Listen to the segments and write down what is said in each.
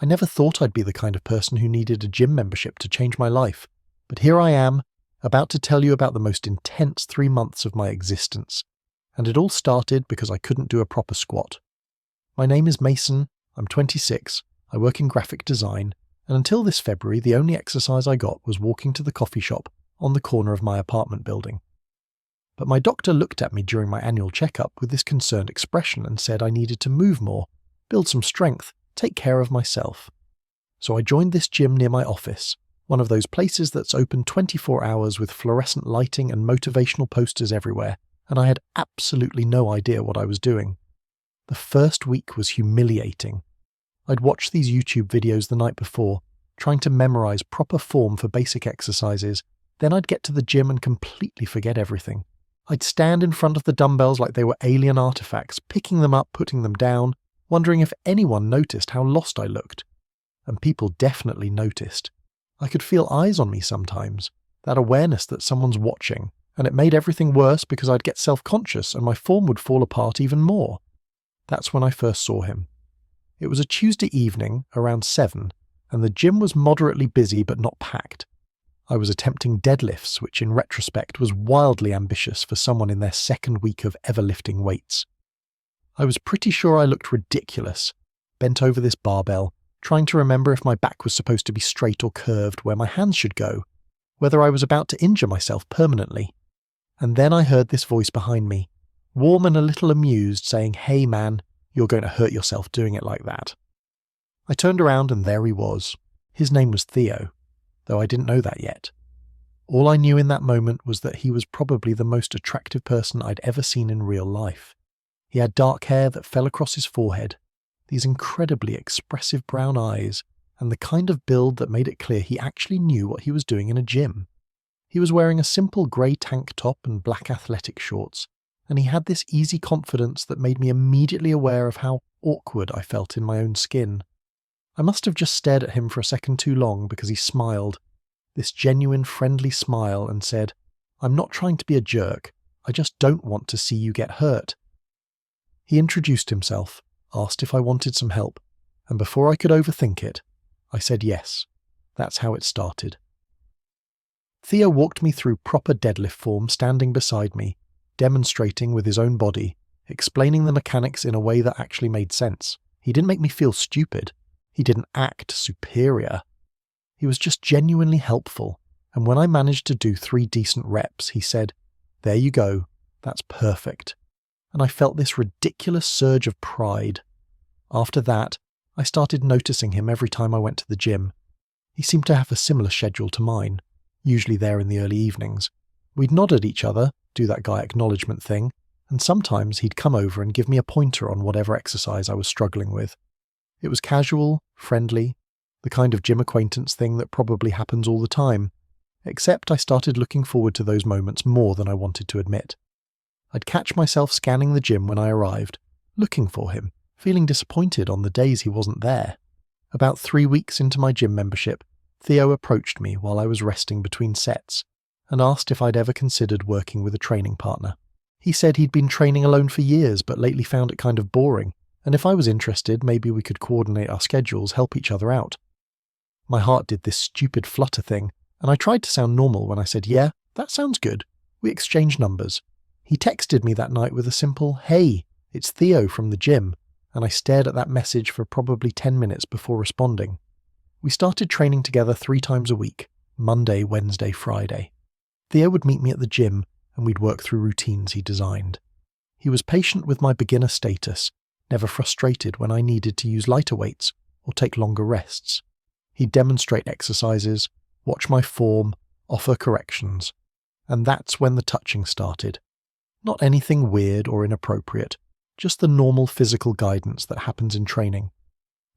I never thought I'd be the kind of person who needed a gym membership to change my life, but here I am, about to tell you about the most intense 3 months of my existence. And it all started because I couldn't do a proper squat. My name is Mason, I'm 26, I work in graphic design, and until this February the only exercise I got was walking to the coffee shop on the corner of my apartment building. But my doctor looked at me during my annual checkup with this concerned expression and said I needed to move more, build some strength, take care of myself. So I joined this gym near my office, one of those places that's open 24 hours with fluorescent lighting and motivational posters everywhere, and I had absolutely no idea what I was doing. The first week was humiliating. I'd watched these YouTube videos the night before, trying to memorize proper form for basic exercises, then I'd get to the gym and completely forget everything. I'd stand in front of the dumbbells like they were alien artifacts, picking them up, putting them down, wondering if anyone noticed how lost I looked. And people definitely noticed. I could feel eyes on me sometimes, that awareness that someone's watching, and it made everything worse because I'd get self-conscious and my form would fall apart even more. That's when I first saw him. It was a Tuesday evening, around 7, and the gym was moderately busy but not packed. I was attempting deadlifts, which in retrospect was wildly ambitious for someone in their second week of ever lifting weights. I was pretty sure I looked ridiculous, bent over this barbell, trying to remember if my back was supposed to be straight or curved, where my hands should go, whether I was about to injure myself permanently. And then I heard this voice behind me, warm and a little amused, saying, "Hey man, you're going to hurt yourself doing it like that." I turned around and there he was. His name was Theo, though I didn't know that yet. All I knew in that moment was that he was probably the most attractive person I'd ever seen in real life. He had dark hair that fell across his forehead, these incredibly expressive brown eyes, and the kind of build that made it clear he actually knew what he was doing in a gym. He was wearing a simple grey tank top and black athletic shorts, and he had this easy confidence that made me immediately aware of how awkward I felt in my own skin. I must have just stared at him for a second too long because he smiled, this genuine friendly smile, and said, "I'm not trying to be a jerk, I just don't want to see you get hurt." He introduced himself, asked if I wanted some help, and before I could overthink it, I said yes. That's how it started. Theo walked me through proper deadlift form standing beside me, demonstrating with his own body, explaining the mechanics in a way that actually made sense. He didn't make me feel stupid. He didn't act superior. He was just genuinely helpful, and when I managed to do 3 decent reps, he said, "There you go, that's perfect." And I felt this ridiculous surge of pride. After that, I started noticing him every time I went to the gym. He seemed to have a similar schedule to mine, usually there in the early evenings. We'd nod at each other, do that guy acknowledgement thing, and sometimes he'd come over and give me a pointer on whatever exercise I was struggling with. It was casual, friendly, the kind of gym acquaintance thing that probably happens all the time, except I started looking forward to those moments more than I wanted to admit. I'd catch myself scanning the gym when I arrived, looking for him, feeling disappointed on the days he wasn't there. About 3 weeks into my gym membership, Theo approached me while I was resting between sets and asked if I'd ever considered working with a training partner. He said he'd been training alone for years but lately found it kind of boring, and if I was interested, maybe we could coordinate our schedules, help each other out. My heart did this stupid flutter thing, and I tried to sound normal when I said, "Yeah, that sounds good." We exchanged numbers. He texted me that night with a simple, "Hey, it's Theo from the gym," and I stared at that message for probably 10 minutes before responding. We started training together 3 times a week, Monday, Wednesday, Friday. Theo would meet me at the gym, and we'd work through routines he designed. He was patient with my beginner status, never frustrated when I needed to use lighter weights or take longer rests. He'd demonstrate exercises, watch my form, offer corrections. And that's when the touching started. Not anything weird or inappropriate, just the normal physical guidance that happens in training.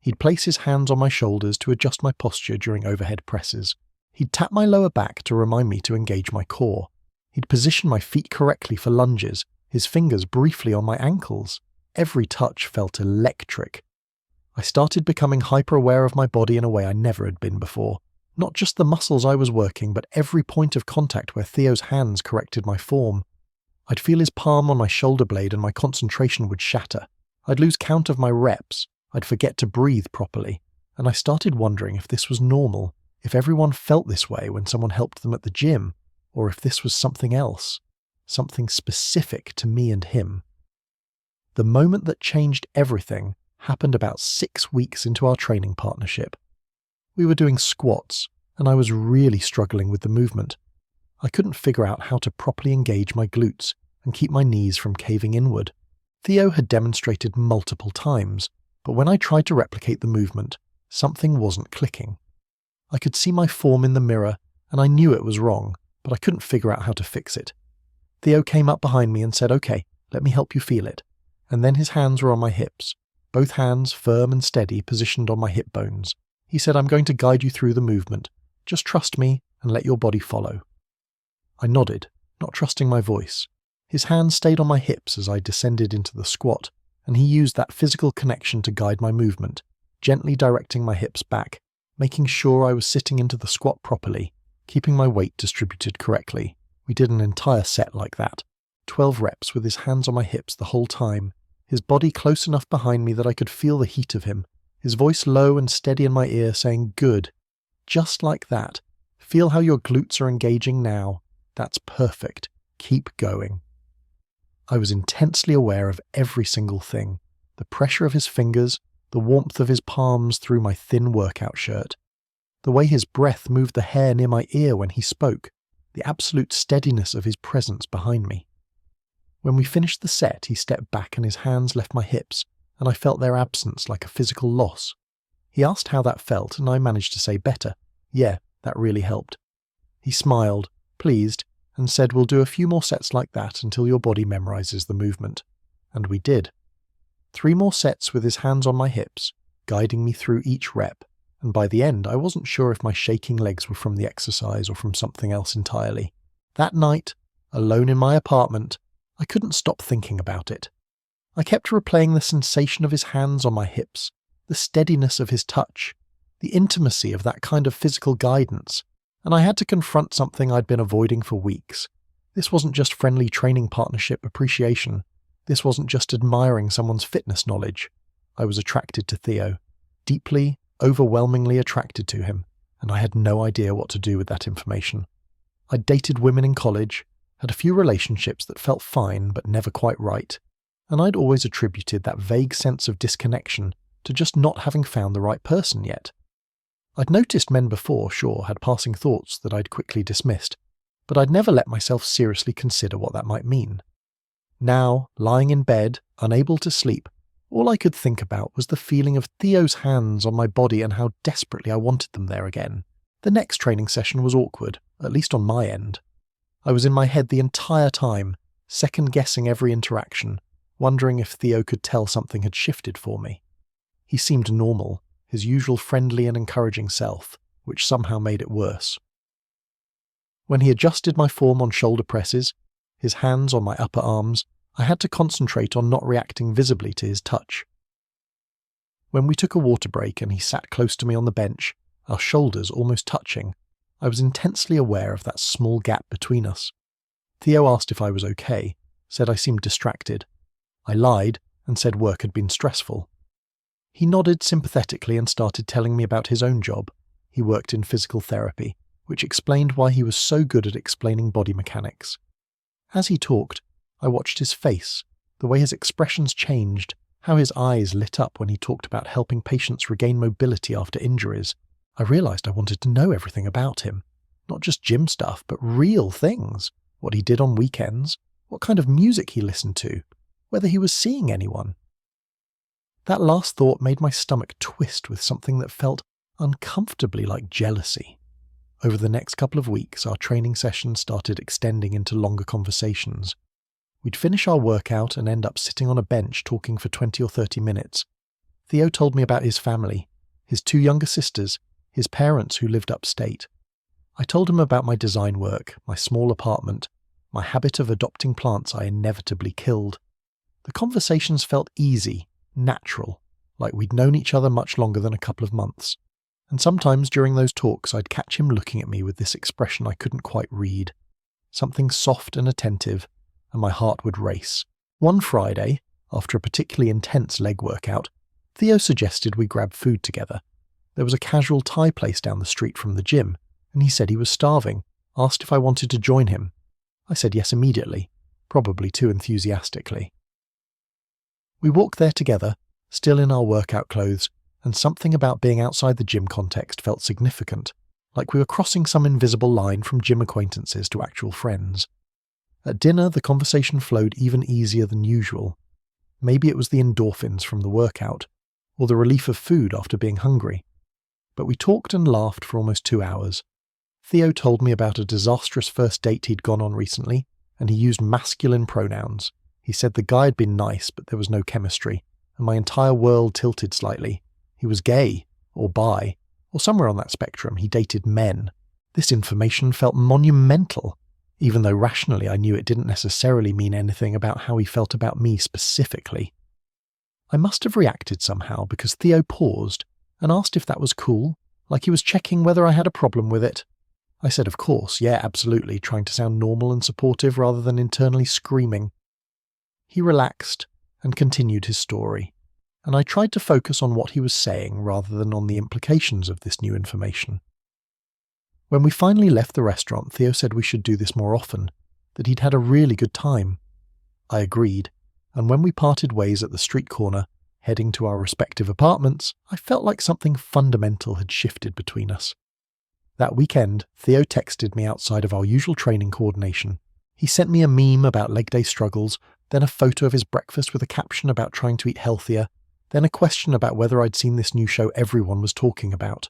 He'd place his hands on my shoulders to adjust my posture during overhead presses. He'd tap my lower back to remind me to engage my core. He'd position my feet correctly for lunges, his fingers briefly on my ankles. Every touch felt electric. I started becoming hyper-aware of my body in a way I never had been before. Not just the muscles I was working, but every point of contact where Theo's hands corrected my form. I'd feel his palm on my shoulder blade and my concentration would shatter. I'd lose count of my reps. I'd forget to breathe properly. and I started wondering if this was normal, if everyone felt this way when someone helped them at the gym, or if this was something else, something specific to me and him. The moment that changed everything happened about 6 weeks into our training partnership. We were doing squats, and I was really struggling with the movement. I couldn't figure out how to properly engage my glutes and keep my knees from caving inward. Theo had demonstrated multiple times, but when I tried to replicate the movement, something wasn't clicking. I could see my form in the mirror, and I knew it was wrong, but I couldn't figure out how to fix it. Theo came up behind me and said, "Okay, let me help you feel it." And then his hands were on my hips, both hands firm and steady, positioned on my hip bones. He said, "I'm going to guide you through the movement. Just trust me and let your body follow." I nodded, not trusting my voice. His hands stayed on my hips as I descended into the squat, and he used that physical connection to guide my movement, gently directing my hips back, making sure I was sitting into the squat properly, keeping my weight distributed correctly. We did an entire set like that, 12 reps with his hands on my hips the whole time, his body close enough behind me that I could feel the heat of him, his voice low and steady in my ear saying, "Good. Just like that. Feel how your glutes are engaging now. That's perfect. Keep going." I was intensely aware of every single thing, the pressure of his fingers, the warmth of his palms through my thin workout shirt, the way his breath moved the hair near my ear when he spoke, the absolute steadiness of his presence behind me. When we finished the set, he stepped back and his hands left my hips, and I felt their absence like a physical loss. He asked how that felt, and I managed to say better. Yeah, that really helped. He smiled, pleased, and said, "We'll do a few more sets like that until your body memorizes the movement." And we did. 3 more sets with his hands on my hips, guiding me through each rep, and by the end I wasn't sure if my shaking legs were from the exercise or from something else entirely. That night, alone in my apartment, I couldn't stop thinking about it. I kept replaying the sensation of his hands on my hips, the steadiness of his touch, the intimacy of that kind of physical guidance, and I had to confront something I'd been avoiding for weeks. This wasn't just friendly training partnership appreciation. This wasn't just admiring someone's fitness knowledge. I was attracted to Theo, deeply, overwhelmingly attracted to him, and I had no idea what to do with that information. I'd dated women in college, had a few relationships that felt fine but never quite right, and I'd always attributed that vague sense of disconnection to just not having found the right person yet. I'd noticed men before, sure, had passing thoughts that I'd quickly dismissed, but I'd never let myself seriously consider what that might mean. Now, lying in bed, unable to sleep, all I could think about was the feeling of Theo's hands on my body and how desperately I wanted them there again. The next training session was awkward, at least on my end. I was in my head the entire time, second-guessing every interaction, wondering if Theo could tell something had shifted for me. He seemed normal, his usual friendly and encouraging self, which somehow made it worse. When he adjusted my form on shoulder presses, his hands on my upper arms, I had to concentrate on not reacting visibly to his touch. When we took a water break and he sat close to me on the bench, our shoulders almost touching, I was intensely aware of that small gap between us. Theo asked if I was okay, said I seemed distracted. I lied and said work had been stressful. He nodded sympathetically and started telling me about his own job. He worked in physical therapy, which explained why he was so good at explaining body mechanics. As he talked, I watched his face, the way his expressions changed, how his eyes lit up when he talked about helping patients regain mobility after injuries. I realized I wanted to know everything about him, not just gym stuff, but real things, what he did on weekends, what kind of music he listened to, whether he was seeing anyone. That last thought made my stomach twist with something that felt uncomfortably like jealousy. Over the next couple of weeks, our training sessions started extending into longer conversations. We'd finish our workout and end up sitting on a bench talking for 20 or 30 minutes. Theo told me about his family, his 2 younger sisters, his parents who lived upstate. I told him about my design work, my small apartment, my habit of adopting plants I inevitably killed. The conversations felt easy, natural, like we'd known each other much longer than a couple of months. And sometimes during those talks I'd catch him looking at me with this expression I couldn't quite read. Something soft and attentive, and my heart would race. One Friday, after a particularly intense leg workout, Theo suggested we grab food together. There was a casual Thai place down the street from the gym, and he said he was starving, asked if I wanted to join him. I said yes immediately, probably too enthusiastically. We walked there together, still in our workout clothes, and something about being outside the gym context felt significant, like we were crossing some invisible line from gym acquaintances to actual friends. At dinner, the conversation flowed even easier than usual. Maybe it was the endorphins from the workout, or the relief of food after being hungry. But we talked and laughed for almost 2 hours. Theo told me about a disastrous first date he'd gone on recently, and he used masculine pronouns. He said the guy had been nice, but there was no chemistry, and my entire world tilted slightly. He was gay, or bi, or somewhere on that spectrum. He dated men. This information felt monumental, even though rationally I knew it didn't necessarily mean anything about how he felt about me specifically. I must have reacted somehow because Theo paused and asked if that was cool, like he was checking whether I had a problem with it. I said of course, yeah, absolutely, trying to sound normal and supportive rather than internally screaming. He relaxed and continued his story, and I tried to focus on what he was saying rather than on the implications of this new information. When we finally left the restaurant, Theo said we should do this more often, that he'd had a really good time. I agreed, and when we parted ways at the street corner, heading to our respective apartments, I felt like something fundamental had shifted between us. That weekend, Theo texted me outside of our usual training coordination. He sent me a meme about leg day struggles, then a photo of his breakfast with a caption about trying to eat healthier, then a question about whether I'd seen this new show everyone was talking about.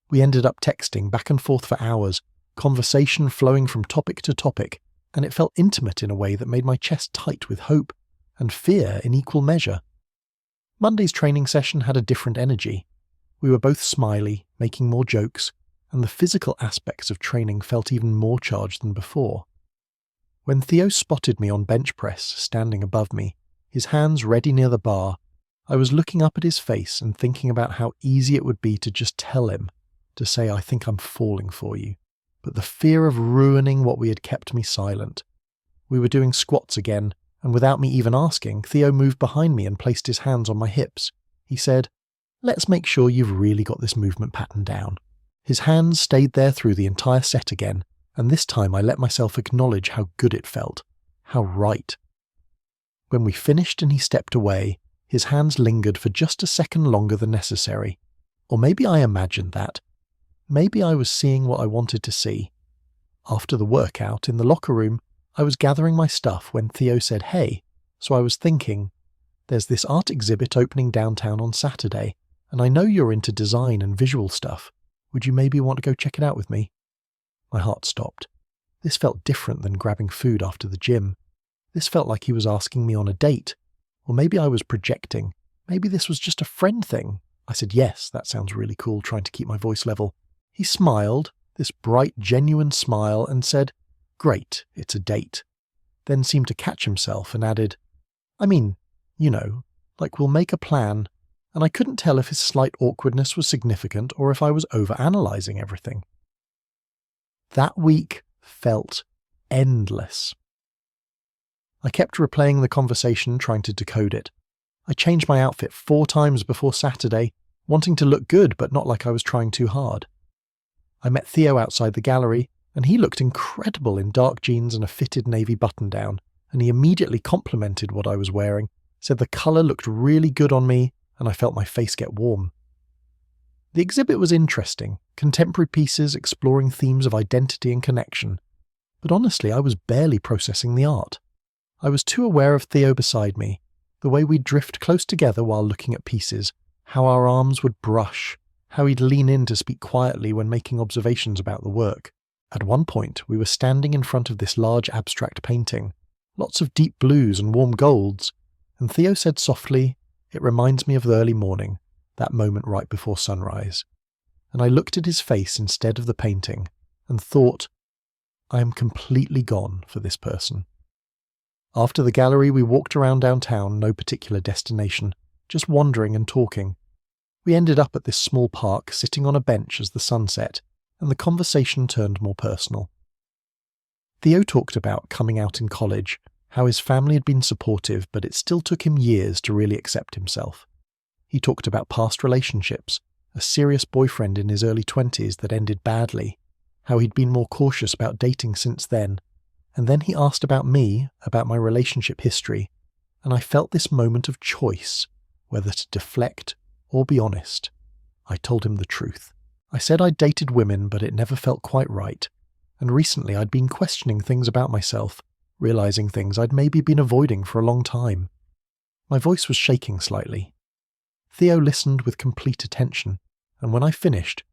We ended up texting back and forth for hours, conversation flowing from topic to topic, and it felt intimate in a way that made my chest tight with hope and fear in equal measure. Monday's training session had a different energy. We were both smiley, making more jokes, and the physical aspects of training felt even more charged than before. When Theo spotted me on bench press, standing above me, his hands ready near the bar, I was looking up at his face and thinking about how easy it would be to just tell him, to say I think I'm falling for you. But the fear of ruining what we had kept me silent. We were doing squats again, and without me even asking, Theo moved behind me and placed his hands on my hips. He said, "Let's make sure you've really got this movement pattern down." His hands stayed there through the entire set again, and this time I let myself acknowledge how good it felt, how right. When we finished and he stepped away, his hands lingered for just a second longer than necessary. Or maybe I imagined that. Maybe I was seeing what I wanted to see. After the workout, in the locker room, I was gathering my stuff when Theo said, "Hey," so I was thinking, there's this art exhibit opening downtown on Saturday, and I know you're into design and visual stuff. Would you maybe want to go check it out with me? My heart stopped. This felt different than grabbing food after the gym. This felt like he was asking me on a date. Or maybe I was projecting. Maybe this was just a friend thing. I said, yes, that sounds really cool, trying to keep my voice level. He smiled, this bright, genuine smile, and said, "Great, it's a date." Then seemed to catch himself and added, "I mean, you know, like we'll make a plan." And I couldn't tell if his slight awkwardness was significant or if I was overanalyzing everything. That week felt endless. I kept replaying the conversation, trying to decode it. I changed my outfit 4 times before Saturday, wanting to look good but not like I was trying too hard. I met Theo outside the gallery, and he looked incredible in dark jeans and a fitted navy button-down, and he immediately complimented what I was wearing, said the colour looked really good on me, and I felt my face get warm. The exhibit was interesting, contemporary pieces exploring themes of identity and connection, but honestly I was barely processing the art. I was too aware of Theo beside me, the way we'd drift close together while looking at pieces, how our arms would brush, how he'd lean in to speak quietly when making observations about the work. At one point, we were standing in front of this large abstract painting, lots of deep blues and warm golds, and Theo said softly, "It reminds me of the early morning, that moment right before sunrise." And I looked at his face instead of the painting, and thought, I am completely gone for this person. After the gallery, we walked around downtown, no particular destination, just wandering and talking. We ended up at this small park, sitting on a bench as the sun set, and the conversation turned more personal. Theo talked about coming out in college, how his family had been supportive, but it still took him years to really accept himself. He talked about past relationships, a serious boyfriend in his early 20s that ended badly, how he'd been more cautious about dating since then, and then he asked about me, about my relationship history, and I felt this moment of choice, whether to deflect or be honest. I told him the truth. I said I'd dated women, but it never felt quite right, and recently I'd been questioning things about myself, realizing things I'd maybe been avoiding for a long time. My voice was shaking slightly. Theo listened with complete attention, and when I finished,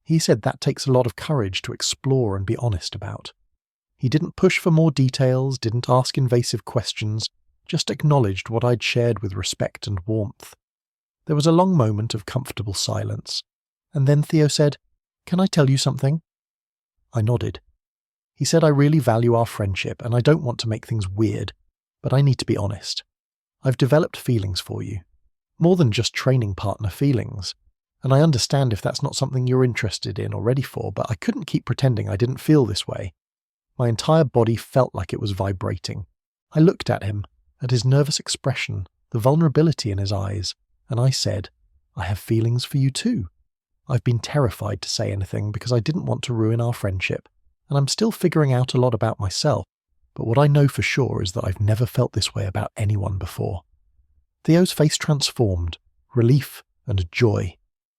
he said that takes a lot of courage to explore and be honest about. He didn't push for more details, didn't ask invasive questions, just acknowledged what I'd shared with respect and warmth. There was a long moment of comfortable silence, and then Theo said, "Can I tell you something?" I nodded. He said, "I really value our friendship, and I don't want to make things weird, but I need to be honest. I've developed feelings for you. More than just training partner feelings. And I understand if that's not something you're interested in or ready for, but I couldn't keep pretending I didn't feel this way." My entire body felt like it was vibrating. I looked at him, at his nervous expression, the vulnerability in his eyes, and I said, "I have feelings for you too. I've been terrified to say anything because I didn't want to ruin our friendship, and I'm still figuring out a lot about myself, but what I know for sure is that I've never felt this way about anyone before." Theo's face transformed, relief and joy,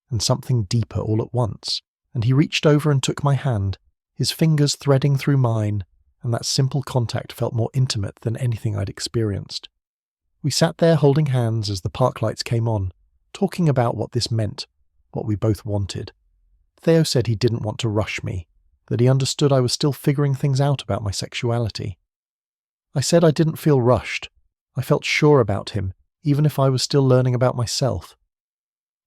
and something deeper all at once, and he reached over and took my hand, his fingers threading through mine, and that simple contact felt more intimate than anything I'd experienced. We sat there holding hands as the park lights came on, talking about what this meant, what we both wanted. Theo said he didn't want to rush me, that he understood I was still figuring things out about my sexuality. I said I didn't feel rushed. I felt sure about him, even if I was still learning about myself.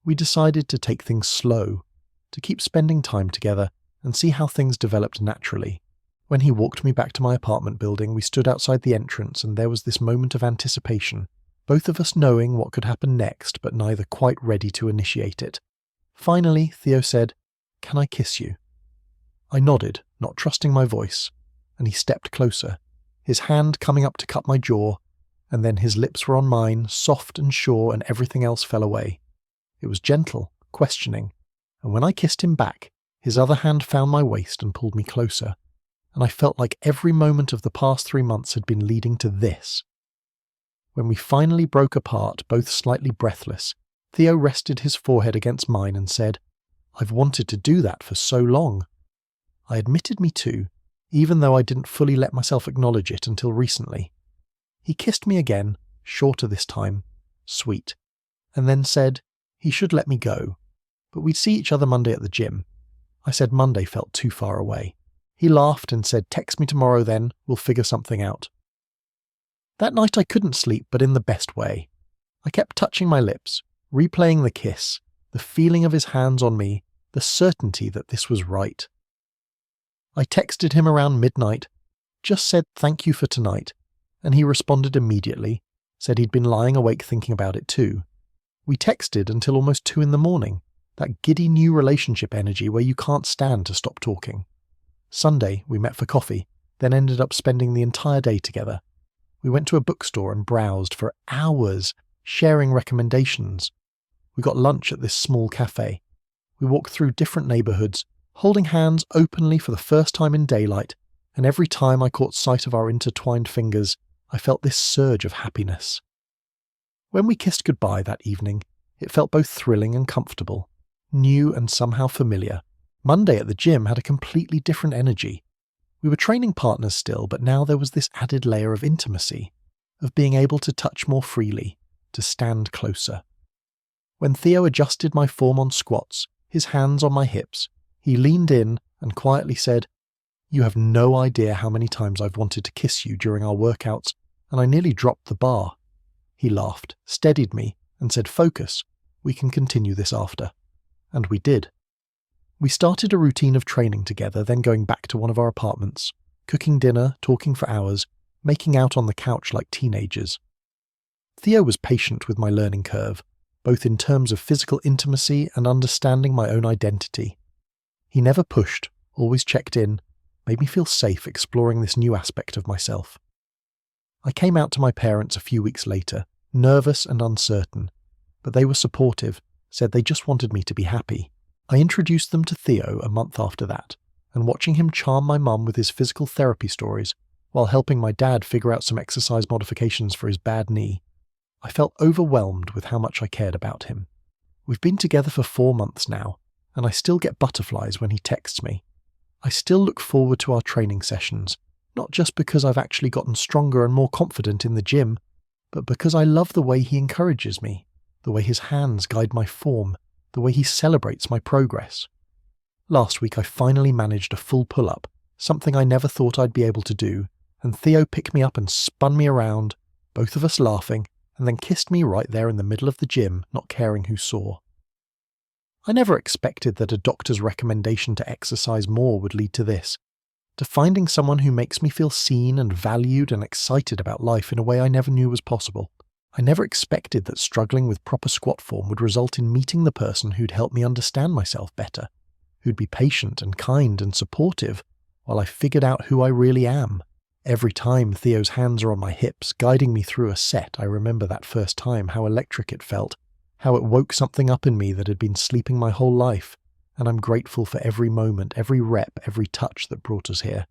We decided to take things slow, to keep spending time together and see how things developed naturally. When he walked me back to my apartment building, we stood outside the entrance and there was this moment of anticipation, both of us knowing what could happen next but neither quite ready to initiate it. Finally, Theo said, "Can I kiss you?" I nodded, not trusting my voice, and he stepped closer, his hand coming up to cup my jaw, and then his lips were on mine, soft and sure, and everything else fell away. It was gentle, questioning, and when I kissed him back, his other hand found my waist and pulled me closer, and I felt like every moment of the past 3 months had been leading to this. When we finally broke apart, both slightly breathless, Theo rested his forehead against mine and said, "I've wanted to do that for so long." I admitted me too, even though I didn't fully let myself acknowledge it until recently. He kissed me again, shorter this time, sweet, and then said he should let me go, but we'd see each other Monday at the gym. I said Monday felt too far away. He laughed and said, "Text me tomorrow then, we'll figure something out." That night I couldn't sleep, but in the best way. I kept touching my lips, replaying the kiss, the feeling of his hands on me, the certainty that this was right. I texted him around midnight, just said thank you for tonight, and he responded immediately, said he'd been lying awake thinking about it too. We texted until almost 2 a.m, that giddy new relationship energy where you can't stand to stop talking. Sunday, we met for coffee, then ended up spending the entire day together. We went to a bookstore and browsed for hours, sharing recommendations. We got lunch at this small cafe. We walked through different neighbourhoods, holding hands openly for the first time in daylight, and every time I caught sight of our intertwined fingers, I felt this surge of happiness. When we kissed goodbye that evening, it felt both thrilling and comfortable, new and somehow familiar. Monday at the gym had a completely different energy. We were training partners still, but now there was this added layer of intimacy, of being able to touch more freely, to stand closer. When Theo adjusted my form on squats, his hands on my hips, he leaned in and quietly said, "You have no idea how many times I've wanted to kiss you during our workouts, and I nearly dropped the bar." He laughed, steadied me, and said, "Focus, we can continue this after." And we did. We started a routine of training together, then going back to one of our apartments, cooking dinner, talking for hours, making out on the couch like teenagers. Theo was patient with my learning curve, both in terms of physical intimacy and understanding my own identity. He never pushed, always checked in, made me feel safe exploring this new aspect of myself. I came out to my parents a few weeks later, nervous and uncertain, but they were supportive, said they just wanted me to be happy. I introduced them to Theo a month after that, and watching him charm my mum with his physical therapy stories while helping my dad figure out some exercise modifications for his bad knee, I felt overwhelmed with how much I cared about him. We've been together for 4 months now, and I still get butterflies when he texts me. I still look forward to our training sessions, not just because I've actually gotten stronger and more confident in the gym, but because I love the way he encourages me, the way his hands guide my form, the way he celebrates my progress. Last week I finally managed a full pull-up, something I never thought I'd be able to do, and Theo picked me up and spun me around, both of us laughing, and then kissed me right there in the middle of the gym, not caring who saw. I never expected that a doctor's recommendation to exercise more would lead to this, to finding someone who makes me feel seen and valued and excited about life in a way I never knew was possible. I never expected that struggling with proper squat form would result in meeting the person who'd help me understand myself better, who'd be patient and kind and supportive while I figured out who I really am. Every time Theo's hands are on my hips, guiding me through a set, I remember that first time, how electric it felt, how it woke something up in me that had been sleeping my whole life, and I'm grateful for every moment, every rep, every touch that brought us here.